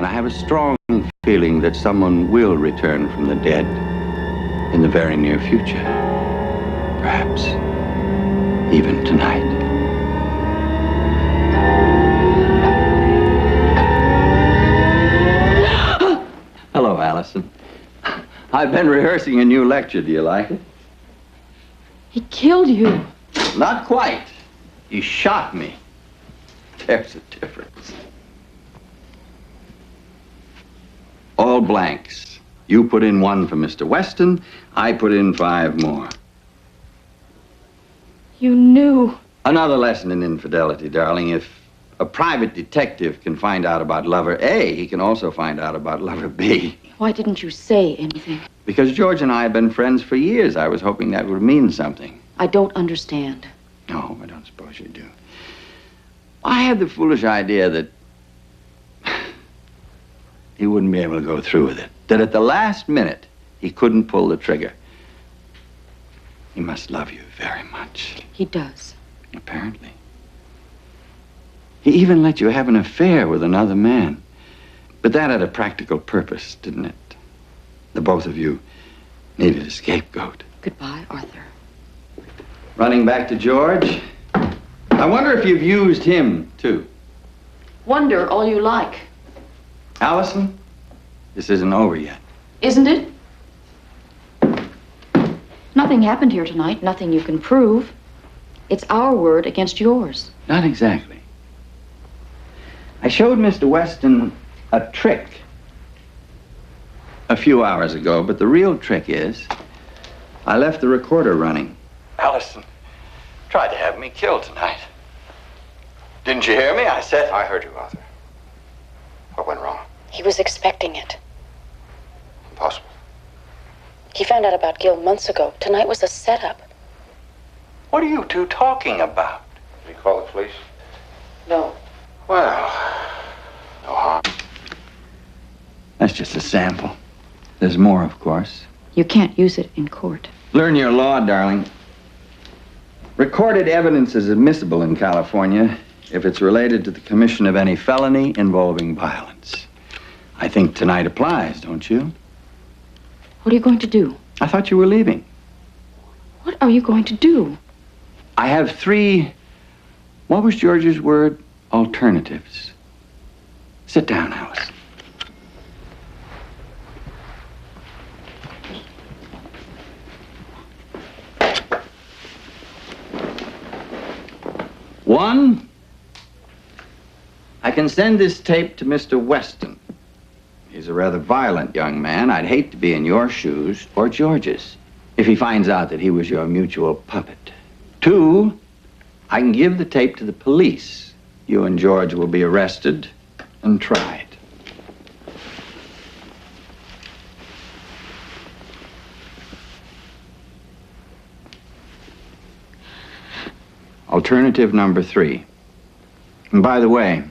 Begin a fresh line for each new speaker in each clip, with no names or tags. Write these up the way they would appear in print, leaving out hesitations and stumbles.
And I have a strong feeling that someone will return from the dead in the very near future. Perhaps even tonight. Hello, Allison. I've been rehearsing a new lecture. Do you like it?
He killed you.
Not quite. He shot me. There's a difference. All blanks. You put in 1 for Mr. Weston. I put in 5 more.
You knew.
Another lesson in infidelity, darling. If a private detective can find out about lover A, he can also find out about lover B.
Why didn't you say anything?
Because George and I have been friends for years. I was hoping that would mean something.
I don't understand.
No, I don't suppose you do. I had the foolish idea that he wouldn't be able to go through with it. That at the last minute, he couldn't pull the trigger. He must love you very much.
He does.
Apparently. He even let you have an affair with another man. But that had a practical purpose, didn't it? The both of you needed a scapegoat.
Goodbye, Arthur.
Running back to George. I wonder if you've used him, too.
Wonder all you like.
Allison, this isn't over yet.
Isn't it? Nothing happened here tonight. Nothing you can prove. It's our word against yours.
Not exactly. I showed Mr. Weston a trick a few hours ago, but the real trick is I left the recorder running. Allison tried to have me killed tonight. Didn't you hear me? I said...
I heard you, Arthur. What went wrong?
He was expecting it.
Impossible.
He found out about Gil months ago. Tonight was a setup.
What are you two talking about?
Did he call the police?
No.
Well, no harm.
That's just a sample. There's more, of course.
You can't use it in court.
Learn your law, darling. Recorded evidence is admissible in California if it's related to the commission of any felony involving violence. I think tonight applies, don't you?
What are you going to do?
I thought you were leaving.
What are you going to do?
I have 3, what was George's word? Alternatives. Sit down, Alice. One, I can send this tape to Mr. Weston. He's a rather violent young man. I'd hate to be in your shoes or George's if he finds out that he was your mutual puppet. 2, I can give the tape to the police. You and George will be arrested and tried. Alternative number 3. And by the way,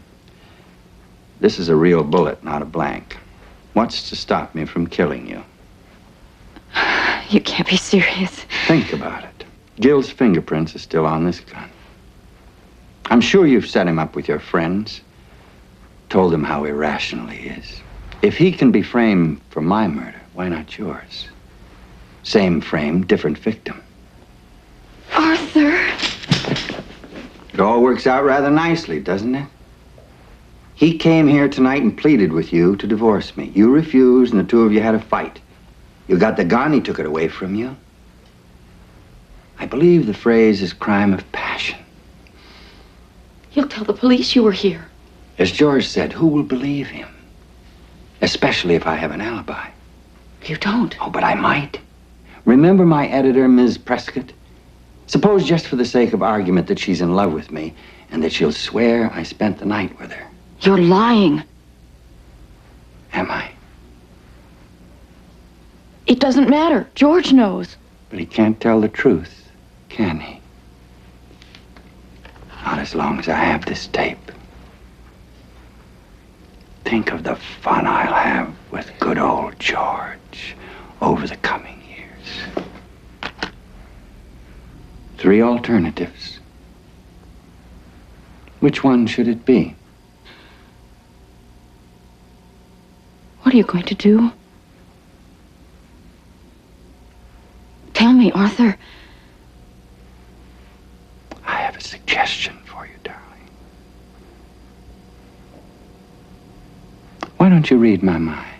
this is a real bullet, not a blank. What's to stop me from killing you?
You can't be serious.
Think about it. Gil's fingerprints are still on this gun. I'm sure you've set him up with your friends, told him how irrational he is. If he can be framed for my murder, why not yours? Same frame, different victim.
Arthur!
It all works out rather nicely, doesn't it? He came here tonight and pleaded with you to divorce me. You refused, and the 2 of you had a fight. You got the gun, he took it away from you. I believe the phrase is crime of passion.
He'll tell the police you were here.
As George said, who will believe him? Especially if I have an alibi.
You don't.
Oh, but I might. Remember my editor, Ms. Prescott? Suppose, just for the sake of argument, that she's in love with me and that she'll swear I spent the night with her.
You're lying.
Am I?
It doesn't matter. George knows.
But he can't tell the truth, can he? Not as long as I have this tape. Think of the fun I'll have with good old George over the coming years. 3 alternatives. Which one should it be?
What are you going to do? Tell me, Arthur.
I have a suggestion for you, darling. Why don't you read my mind?